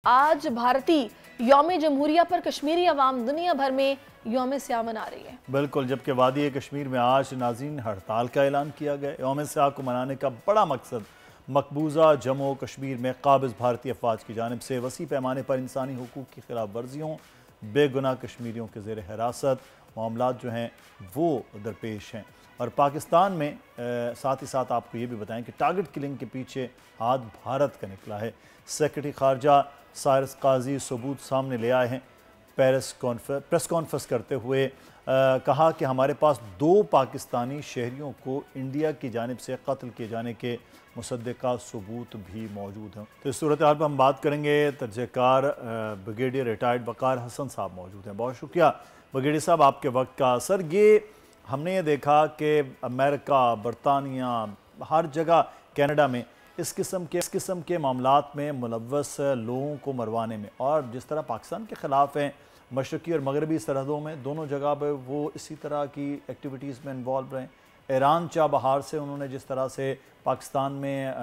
आज भारतीय यौम जमहूरिया पर कश्मीरी अवाम दुनिया भर में यौम स्याह मना रही है। बिल्कुल, जबकि वादी कश्मीर में आज नाज़रीन हड़ताल का ऐलान किया गया। यौम स्याह को मनाने का बड़ा मकसद मकबूजा जम्मू कश्मीर में काबिज भारतीय अफवाज की जानिब से वसी पैमाने पर इंसानी हुकूक की खिलाफ वर्जियों, बेगुनाह कश्मीरियों के ज़ेर हिरासत मामलात जो हैं वो दरपेश हैं। और पाकिस्तान में साथ ही साथ आपको ये भी बताएं कि टारगेट किलिंग के पीछे हाथ भारत का निकला है। सेक्रेटरी खारजा साइरस काजी सबूत सामने ले आए हैं। प्रेस कॉन्फ्रेंस करते हुए कहा कि हमारे पास 2 पाकिस्तानी शहरियों को इंडिया की जानिब से कत्ल किए जाने के मुसद्दका सबूत भी मौजूद हैं। तो इस सूरत हाल पर हम बात करेंगे। तर्जकार ब्रिगेडियर रिटायर्ड वकार हसन साहब मौजूद हैं। बहुत शुक्रिया ब्रिगेडियर साहब आपके वक्त का। सर, ये हमने ये देखा कि अमेरिका, बरतानिया, हर जगह, कनाडा में इस किस्म के मामलात में मुलव्वस लोगों को मरवाने में, और जिस तरह पाकिस्तान के ख़िलाफ़ हैं मशरक़ी और मगरबी सरहदों में, दोनों जगह पर वो इसी तरह की एक्टिविटीज़ में इन्वॉल्व रहे। ईरान चाबहार से उन्होंने जिस तरह से पाकिस्तान में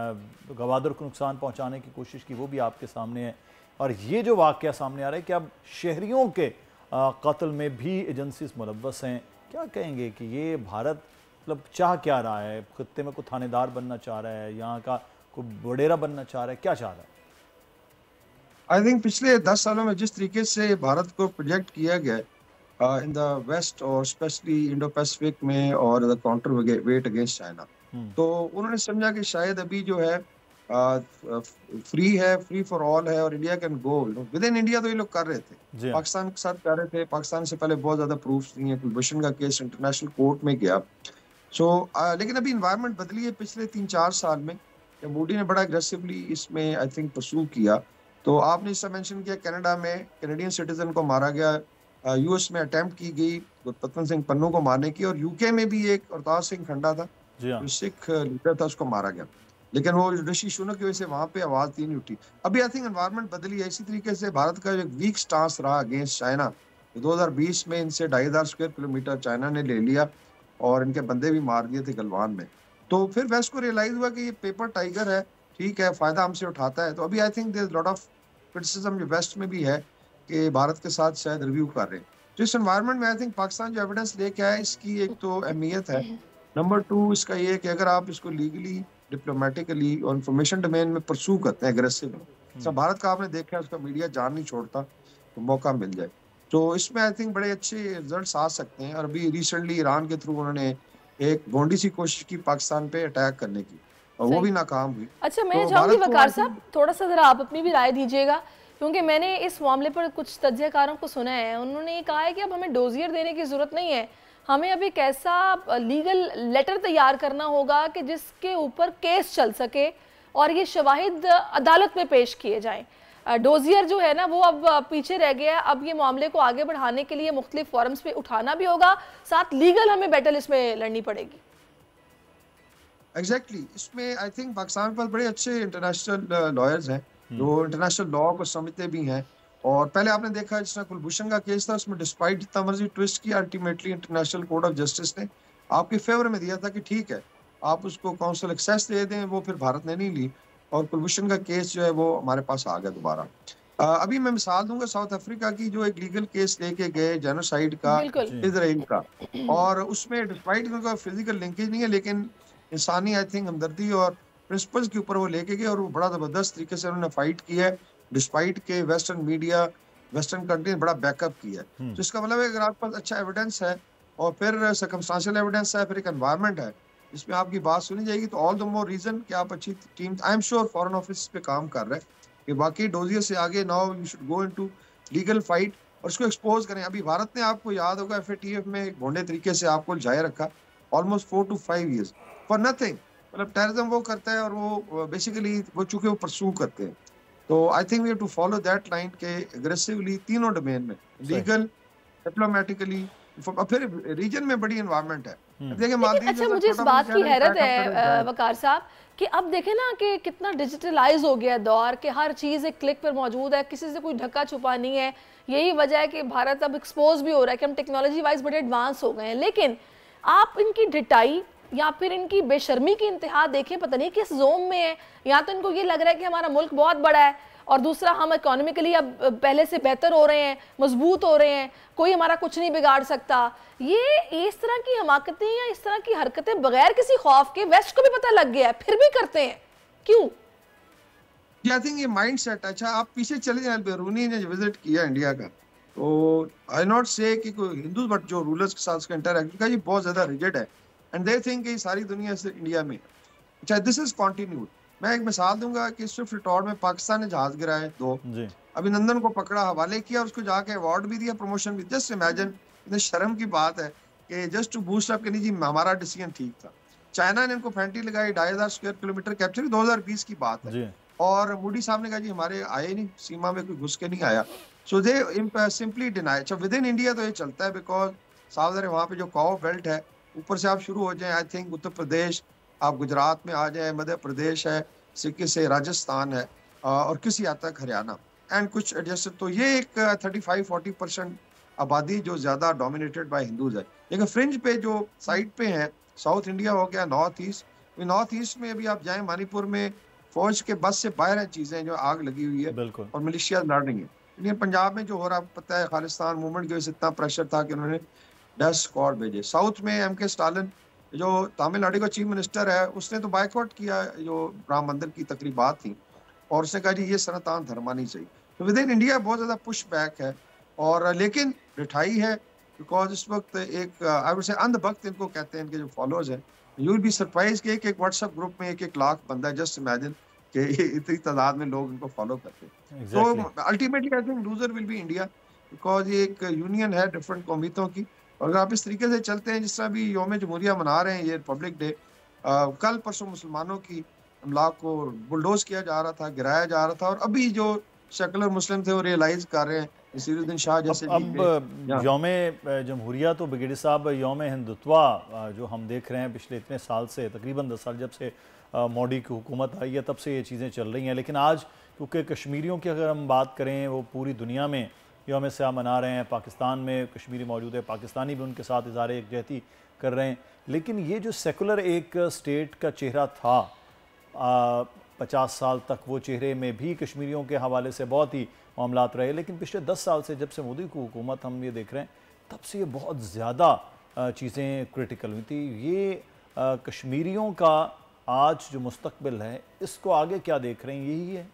गवादर को नुकसान पहुँचाने की कोशिश की, वो भी आपके सामने है। और ये जो वाक़या सामने आ रहा है कि अब शहरियों के कत्ल में भी एजेंसीज मुलव्वस हैं, क्या कहेंगे कि ये भारत मतलब चाह क्या रहा है? खत्ते में कोई थानेदार बनना चाह रहा है, यहाँ का कोई वडेरा बनना चाह रहा है, क्या चाह रहा है? आई थिंक पिछले 10 सालों में जिस तरीके से भारत को प्रोजेक्ट किया गया इन द वेस्ट और स्पेशली इंडो पैसिफिक में और the counter wait against China, तो उन्होंने समझा कि शायद अभी जो है फ्री फॉर ऑल है और India can go with in India. तो ये लोग कर रहे थे, पाकिस्तान के साथ कर रहे थे। पाकिस्तान से पहले बहुत ज्यादा प्रूफ्स नहीं है। कुलभूषण का केस इंटरनेशनल कोर्ट में गया। लेकिन अभी इन्वायरमेंट बदली है पिछले 3-4 साल में। मोदी ने बड़ा एग्रेसिवली इसमें आई थिंक परसू किया। तो आपने इससे मेंशन किया कनाडा में कैनेडियन सिटीजन को मारा गया, यूएस में अटेम्प्ट की गई गुरपतन सिंह पन्नू को मारने की, और यूके में भी एक अवतार सिंह खंडा था जो सिख लीडर था, उसको मारा गया। लेकिन वो ऋषि सुनक की वजह से वहां पे आवाज नहीं उठी। अभी आई थिंक एनवायरनमेंट बदली है। इसी तरीके से भारत का एक वीक स्टांस रहा अगेंस्ट चाइना। 2020 में इनसे 2500 स्क्वायर किलोमीटर चाइना ने ले लिया और इनके बंदे भी मार दिए थे गलवान में। तो फिर वेस्ट को रियलाइज हुआ कि ये पेपर टाइगर है, ठीक है, फायदा हमसे उठाता है। तो अभी I think there is lot of criticism जो वेस्ट में भी है कि भारत के साथ शायद रिव्यू कर रहे हैं। तो इस एनवायरनमेंट में आई थिंक पाकिस्तान जो एविडेंस लेके आया, इसकी एक तो अहमियत है। नंबर 2 इसका ये कि अगर आप इसको लीगली, डिप्लोमेटिकली और इंफॉर्मेशन डोमेन में परसू करते हैं एग्रेसिवली, सब भारत का आपने देखा है, उसका मीडिया जान नहीं छोड़ता तो मौका मिल जाए, तो इसमें आई थिंक बड़े अच्छे रिजल्ट्स आ सकते हैं। और अभी रिसेंटली ईरान के थ्रू उन्होंने एक गोंडी सी कोशिश की पाकिस्तान पे अटैक करने की, और वो भी नाकाम हुई। अच्छा, मैं चाहूंगी वकार साहब थोड़ा सा जरा आप अपनी भी राय दीजिएगा, क्योंकि मैंने इस मामले पर कुछ तज्ज़ियाकारों को सुना है। उन्होंने ये कहा है कि अब हमें डोजियर देने की ज़रूरत नहीं है, हमें अभी एक ऐसा लीगल लेटर तैयार करना होगा कि जिसके ऊपर केस चल सके और ये शवाहिद अदालत में पेश किए जाएं। डोजियर जो है ना वो अब पीछे रह गया। अब ये मामले को आगे बढ़ाने के लिए मुख्तलिफ फोरम्स पे उठाना भी होगा, साथ लीगल हमें बैटल इसमें लड़नी पड़ेगी। एग्जैक्टली इसमें आई थिंक पाकिस्तान के पास बड़े अच्छे इंटरनेशनल लॉयर्स हैं जो इंटरनेशनल लॉ को समझते भी हैं। और पहले आपने देखा जिस तरह कुलभूषण का केस था, उसमें डिस्पाइट जितना मर्जी ट्विस्ट किया, ultimately international court of justice ने आपके फेवर में दिया था कि ठीक है आप उसको काउंसिल एक्सेस दे दें। वो फिर भारत ने नहीं ली और कुलभूषण का केस जो है वो हमारे पास आ गया दोबारा। अभी मैं मिसाल दूंगा साउथ अफ्रीका की, जो एक लीगल केस लेके गए जेनोसाइड का इजराइल का, और उसमें डिस्पाइट उनका फिजिकल लिंकेज नहीं है लेकिन इंसानी आई थिंक हमदर्दी और प्रिंसिपल्स के ऊपर वो लेके गए, और वो बड़ा जबरदस्त तरीके से उन्होंने फाइट किया है डिस्पाइट के वेस्टर्न मीडिया, वेस्टर्न कंट्री ने बड़ा बैकअप किया है। तो इसका मतलब है अगर आपके पास अच्छा एविडेंस है और फिर सर्कमस्टेंशियल एविडेंस है, फिर एक एनवायरनमेंट है जिसमें आपकी बात सुनी जाएगी, तो ऑल द मोर रीजन कि आप अच्छी team, I am sure foreign office पे काम कर रहे हैं कि बाकी डोजियर से आगे now you should go into legal fight और उसको एक्सपोज करें। अभी भारत ने, आपको याद होगा, FATF में एक भोंडे तरीके से आपको जाए रखा almost 4 to 5 years for nothing. मतलब टेररिज्म वो करता है और वो बेसिकली वो चूंकि वो परसू करते हैं। तो I think we have to follow that line के एग्रेसिवली तीनों डोमेन में, लीगल, डिप्लोमेटिकली, फिर रीजन में बड़ी एनवायरनमेंट है। देखिए अच्छा, मुझे इस बात की हैरत है वकार साहब कि अब देखें ना कि कितना डिजिटलाइज हो गया दौर, कि हर चीज़ एक क्लिक पर मौजूद है, किसी से कोई ढका छुपा नहीं है। यही वजह है कि भारत अब एक्सपोज भी हो रहा है कि हम टेक्नोलॉजी वाइज बड़े एडवांस हो गए हैं। लेकिन आप इनकी ढिटाई या फिर इनकी बेशर्मी की इंतहा देखें, पता नहीं किस जोन में है। या तो इनको ये लग रहा है कि हमारा मुल्क बहुत बड़ा है और दूसरा हम इकोनॉमिकली अब पहले से बेहतर हो रहे हैं, मजबूत हो रहे हैं, कोई हमारा कुछ नहीं बिगाड़ सकता। ये इस तरह की हमाकतें या इस तरह की हरकतें बगैर किसी खौफ के वेस्ट को भी पता लग गया है, फिर भी करते हैं, क्यों? आई थिंक ये माइंड सेट। अच्छा, आप पीछे चले जाए, बेरूनी ने विजिट किया इंडिया का, तो आई नॉट से कि कोई हिंदू, बट जो रूलर्स के साथ उसका इंटरैक्शन का ये बहुत ज्यादा रिजिड है, एंड दे थिंक कि सारी दुनिया से इंडिया में। अच्छा, दिस इज कंटिन्यूड। मैं एक मिसाल दूंगा कि स्विफ्ट रिटॉर्ड में पाकिस्तान ने जहाज गिराए 2, अभिनंदन को पकड़ा, हवाले किया, उसको जाके अवार्ड भी दिया, प्रमोशन भी। जस्ट इमेजिन, इतने शर्म की बात है कि जस्ट टू बूस्ट अप, कि जी हमारा डिसीजन ठीक था। चाइना ने इनको फैंटी लगाई, 2500 स्क्वायर किलोमीटर कैप्चर, 2020 की बात है, और मोदी साहब ने कहा जी हमारे आए नहीं, सीमा में कोई घुस के नहीं आया। सो दे सिंपली डिनाई। अच्छा, विद इन इंडिया तो ये चलता है, बिकॉज साउथ है वहाँ पे जो कॉ बेल्ट है, ऊपर से आप शुरू हो जाए, आई थिंक उत्तर प्रदेश, आप गुजरात में आ जाए, मध्य प्रदेश है, सिक्किम से राजस्थान है, और किसी हद तक हरियाणा एंड कुछ एडजस्ट। तो ये एक 35-40% आबादी जो ज्यादा डोमिनेटेड बाय हिंदूज है। लेकिन फ्रिंज पे जो साइड पे है, साउथ इंडिया हो गया, नॉर्थ ईस्ट में अभी आप जाए, मणिपुर में फौज के बस से बाहर है चीजें, जो आग लगी हुई है और मिलिशिया लड़ रही है। लेकिन पंजाब में जो हो रहा है, पता है, खालिस्तान मूवमेंट की वजह से इतना प्रेशर था कि उन्होंने 10 स्क्वाड भेजे। साउथ में एमके स्टालिन, जो तमिलनाडु का चीफ मिनिस्टर है, उसने तो बाइकआउट किया जो राम मंदिर की तकरीबात थी, और उसने कहा जी ये सनातन धर्म नहीं चाहिए। तो विद इन इंडिया बहुत ज्यादा पुश बैक है, और लेकिन रिठाई है, बिकॉज इस वक्त एक आई वुड से अंधभक्त इनको कहते हैं, इनके जो फॉलोअर्स हैं, यू विल बी सरप्राइज कि एक व्हाट्सएप ग्रुप में 1-1 लाख बंदा है। जस्ट इमेजिन कि इतनी तादाद में लोग इनको फॉलो करते हैं। तो ultimately I think loser will be India, because ये एक यूनियन है डिफरेंट कौमियतों की। और अगर आप इस तरीके से चलते हैं, जिस तरह भी यौम जमहूरिया मना रहे हैं, ये रिपब्लिक डे, कल परसों मुसलमानों की अमलाक को बुलडोज किया जा रहा था, गिराया जा रहा था, और अभी जो सेकुलर मुस्लिम थे वो रियलाइज कर रहे हैं, नसीरुद्दीन शाह जैसे। अब यौम जमहूरिया तो ब्रिगेडियर साहब, यौम हिंदुत्वा जो हम देख रहे हैं पिछले इतने साल से, तकरीबन 10 साल जब से मोदी की हुकूमत आई है, तब से ये चीज़ें चल रही हैं। लेकिन आज क्योंकि कश्मीरियों की अगर हम बात करें, वो पूरी दुनिया में यौम स्याह मना रहे हैं, पाकिस्तान में कश्मीरी मौजूद है, पाकिस्तानी भी उनके साथ इज़हार यकजहती कर रहे हैं। लेकिन ये जो सेकुलर एक स्टेट का चेहरा था 50 साल तक, वो चेहरे में भी कश्मीरियों के हवाले से बहुत ही मामलात रहे। लेकिन पिछले 10 साल से जब से मोदी की हुकूमत हम ये देख रहे हैं, तब से ये बहुत ज़्यादा चीज़ें क्रिटिकल हुई थी। ये कश्मीरियों का आज जो मुस्तकबिल है, इसको आगे क्या देख रहे हैं, यही है?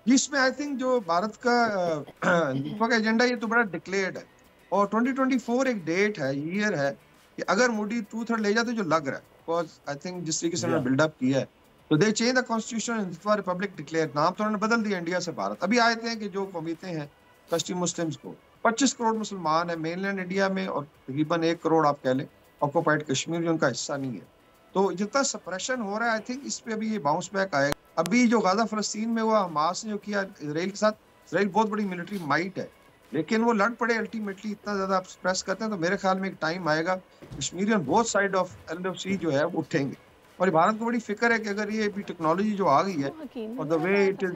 इसमें आई थिंक जो भारत का एजेंडा, ये तो बड़ा डिक्लेयर्ड है, और 2024 एक डेट है, ईयर है, कि अगर मोदी 2/3 ले जाते, जो लग रहा है, बिकॉज आई थिंक जिस तरीके से उन्होंने बिल्डअप किया है, तो दे change the constitution, Hindutva Republic declare, नाम तो उन्होंने बदल दिया इंडिया से भारत। अभी आए थे कि जो कौमियतें हैं कश्मीरी मुस्लिम्स को, 25 करोड़ मुसलमान है मेनलैंड इंडिया में, और तकरीबन 1 करोड़ आप कह लें ऑक्युपाइड कश्मीर, जो उनका हिस्सा नहीं है। तो जितना सप्रेशन हो रहा है, आई थिंक इस पे अभी ये बाउंस बैक आएगा। अभी जो गाजा फलस्तीन में हुआ, हमास ने जो किया इसराइल के साथ, इसराइल बहुत बड़ी मिलिट्री माइट है, लेकिन वो लड़ पड़े अल्टीमेटली, इतना ज्यादा आप प्रेस करते हैं, तो मेरे ख्याल में एक टाइम आएगा Kashmiri on both side of LOC जो है वो उठेंगे। और भारत को बड़ी फिक्र है कि अगर ये भी टेक्नोलॉजी जो आ गई है, और the way it is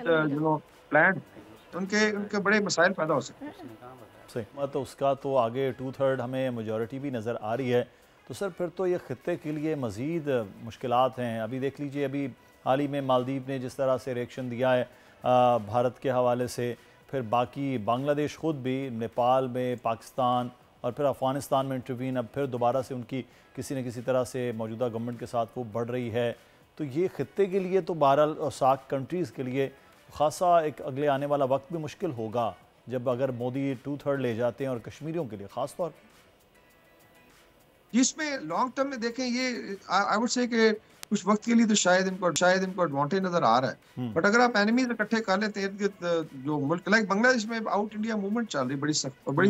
planned, उनके बड़े मसाइल पैदा हो सकते हैं। सही, तो उसका तो आगे 2/3 हमें मेजॉरिटी भी नज़र आ रही है। तो सर फिर तो ये ख़ित्ते के लिए मज़ीद मुश्किलात हैं। अभी देख लीजिए, अभी हाल ही में मालदीव ने जिस तरह से रिएक्शन दिया है भारत के हवाले से, फिर बाकी बांग्लादेश ख़ुद भी, नेपाल में, पाकिस्तान और फिर अफ़गानिस्तान में इंटरवीन, अब फिर दोबारा से उनकी किसी न किसी तरह से मौजूदा गवर्नमेंट के साथ वो बढ़ रही है। तो ये ख़ित्ते के लिए तो बहरहाल, और सार्क कंट्रीज़ के लिए ख़ासा एक अगले आने वाला वक्त भी मुश्किल होगा, जब अगर मोदी 2/3 ले जाते हैं, और कश्मीरियों के लिए ख़ास तौर पर। इसमें लॉन्ग टर्म में देखें, ये आई वुड से कि कुछ वक्त के लिए तो शायद इनको एडवांटेज नजर आ रहा है, बट अगर आप एनिमीज इकट्ठे कर लेते हैं, जो मुल्क लाइक बांग्लादेश में आउट इंडिया मूवमेंट चल रही बड़ी सख्त और बड़ी,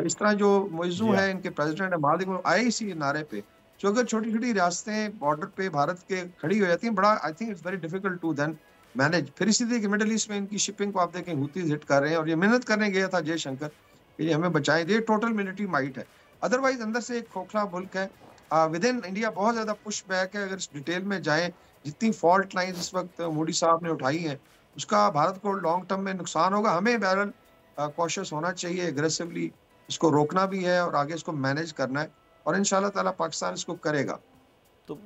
इस तरह जो मौजू है, इनके प्रेसिडेंट है मालदीव, आए इसी नारे पे, जो अगर छोटी छोटी रियासतें बॉर्डर पे भारत के खड़ी हो जाती हैं, बड़ा I think it's very difficult to then manage. फिर इसी तरीके मिडिल ईस्ट में इनकी शिपिंग को आप देखें, हुतीज हिट कर रहे हैं, और ये मेहनत करने गया था जयशंकर कि हमें बचाएं, ये टोटल मिलिट्री माइट है। अदरवाइज अंदर से एक खोखला मुल्क है। विद इन इंडिया बहुत ज्यादा पुश बैक है। अगर डिटेल में जाएं, जितनी फॉल्ट लाइंस इस वक्त मोदी साहब ने उठाई हैं, उसका भारत को लॉन्ग टर्म में नुकसान होगा। हमें बहरहाल कॉशियस होना चाहिए, एग्रेसिवली इसको रोकना भी है और आगे इसको मैनेज करना है, और इंशाल्लाह ताला पाकिस्तान इसको करेगा। तो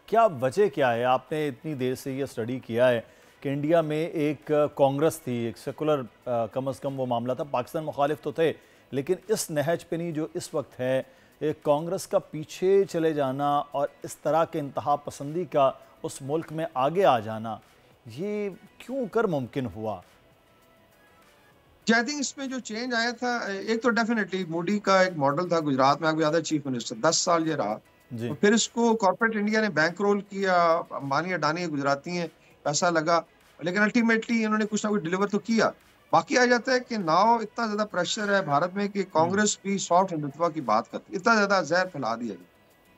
क्या वजह क्या है? आपने इतनी देर से ये स्टडी किया है कि इंडिया में एक कांग्रेस थी, एक सेकुलर कम अज़ कम वो मामला था, पाकिस्तान मुखालिफ तो थे, लेकिन इस नहज पे नहीं जो इस वक्त है, एक कांग्रेस का पीछे चले जाना और इस तरह के इंतहा पसंदी का उस मुल्क में आगे आ जाना, ये क्यों कर मुमकिन हुआ? आई थिंक इसमें जो चेंज आया था, एक तो डेफिनेटली मोदी का एक मॉडल था गुजरात में, आपको याद है चीफ मिनिस्टर 10 साल ये रहा, तो फिर इसको कॉर्पोरेट इंडिया ने बैंक रोल किया, अंबानी अडानी गुजराती हैं, पैसा लगा, लेकिन अल्टीमेटली इन्होंने कुछ ना कुछ डिलीवर तो किया। बाकी आ जाता है कि नाउ इतना ज्यादा प्रेशर है भारत में कि कांग्रेस भी सॉफ्ट हिंदुत्व की बात करती है, इतना ज्यादा जहर फैला दिया गया,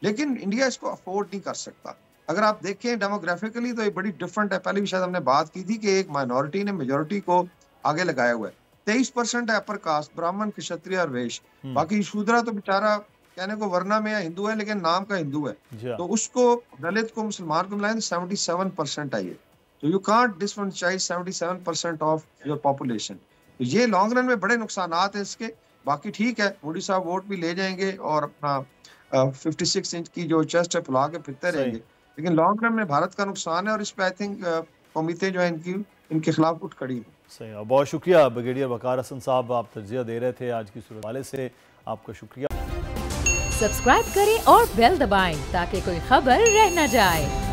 लेकिन इंडिया इसको अफोर्ड नहीं कर सकता। अगर आप देखें डेमोग्राफिकली तो ये बड़ी डिफरेंट है। पहले भी शायद हमने बात की थी कि एक माइनॉरिटी ने मेजोरिटी को आगे लगाया हुआ है। 23% है अपर कास्ट, ब्राह्मण, क्षत्रिय और वैश्य, बाकी शूद्रा तो बेचारा कहने को वर्णा में हिंदू है लेकिन नाम का हिंदू है, तो उसको दलित को मुसलमान को मिलाएं 77% है ये। तो you can't disenfranchise 77% of your population. तो ये लॉन्ग रन में बड़े नुकसान हैं इसके। बाकी ठीक है, मोदी साहब वोट भी ले जाएंगे और अपना 56 इंच की जो चेस्ट है फुला के फिरते रहेंगे, लेकिन लॉन्ग रन में भारत का नुकसान है और इस पे आई थिंक कौमियतें जो है इनके खिलाफ उठ खड़ी है। सही, बहुत शुक्रिया ब्रिगेडियर वकार हसन साहब, आप तर्जिया दे रहे थे आज की सूरत वाले से, आपका शुक्रिया। सब्सक्राइब करें और बेल दबाएं ताकि कोई खबर रह न जाए।